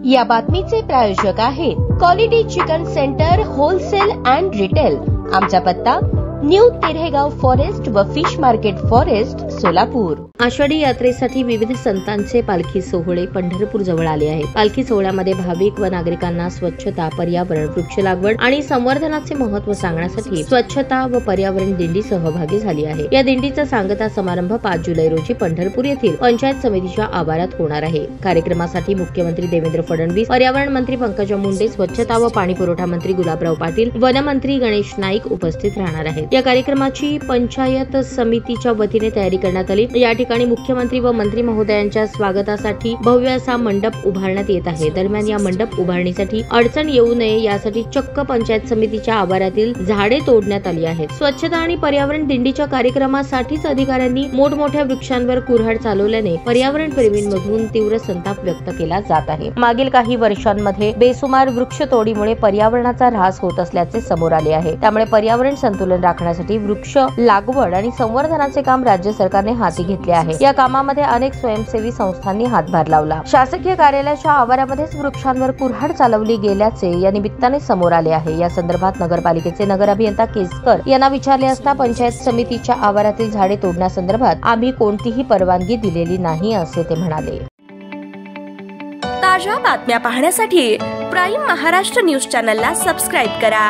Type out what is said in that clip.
या बातमीचे प्रायोजक आहेत quality chicken centre wholesale and retail. आमचा पत्ता न्यू तिरेगाव फॉरेस्ट व fish market forest Solapur. Ashadhi यात्रेसाठी विविध संतांचे पालखी सोहळे पंढरपूर जवळ आले आहेत। पालखी सोहळ्यामध्ये भाविक व नागरिकांना स्वच्छता, पर्यावरण, वृक्ष लागवड आणि संवर्धनाचे महत्त्व सांगण्यासाठी स्वच्छता व पर्यावरण दिंडी सहभागी झाली आहे। या दिंडीचा सांगता समारंभ 5 जुलै रोजी पंढरपूर येथील पंचायत समितीच्या आवारात होणार आहे। कार्यक्रमासाठी मुख्यमंत्री देवेंद्र फडणवीस, पर्यावरण मंत्री पंकजा मुंडे, स्वच्छता व पाणी पुरवठा मंत्री गुलाबराव पाटील, वनमंत्री गणेश नाईक उपस्थित राहणार आहेत। या कार्यक्रमाची पंचायत समितीच्या वतीने तयारी करण्यात आली। या ठिकाणी मुख्यमंत्री व मंत्री महोदयांच्या स्वागतासाठी भव्य असा मंडप उभारण्यात येत आहे। दरम्यान या मंडप उभारणीसाठी अडचण येऊ नये यासाठी चक्क पंचायत समितीच्या आवारातील झाडे तोडण्यात आली आहेत। स्वच्छता आणि पर्यावरण दिंडीच्या कार्यक्रमासाठीच अधिकाऱ्यांनी मोठमोठ्या वृक्षांवर कुऱ्हाड चालवल्याने पर्यावरण प्रेमींमधून तीव्र संताप व्यक्त केला जात आहे। मागील काही वर्षांमध्ये बेसुमार वृक्षतोडीमुळे पर्यावरणाचा ऱ्हास होत असल्याचे समोर आले आहे। त्यामुळे पर्यावरण संतुलन राखण्यासाठी वृक्ष लागवड आणि संवर्धनाचे काम राज्य सरकारने हाती घेतले आहे। या कामामध्ये अनेक स्वयंसेवी संस्थांनी हातभार लावला। शासकीय कार्यालयाच्या आवारामध्येच वृक्षांवर कुऱ्हाड चालवली गेल्याचे या निमित्ताने समोर आले आहे। या संदर्भात नगरपालिकेचे नगर अभियंता केसकर यांना विचारले असता पंचायत समितीच्या आवारातील झाडे तोडण्यासंदर्भात आम्ही कोणतीही परवानगी दिलेली नाही असे ते म्हणाले। ताज्या बातम्या पाहण्यासाठी प्राईम महाराष्ट्र न्यूज चॅनलला सबस्क्राईब करा।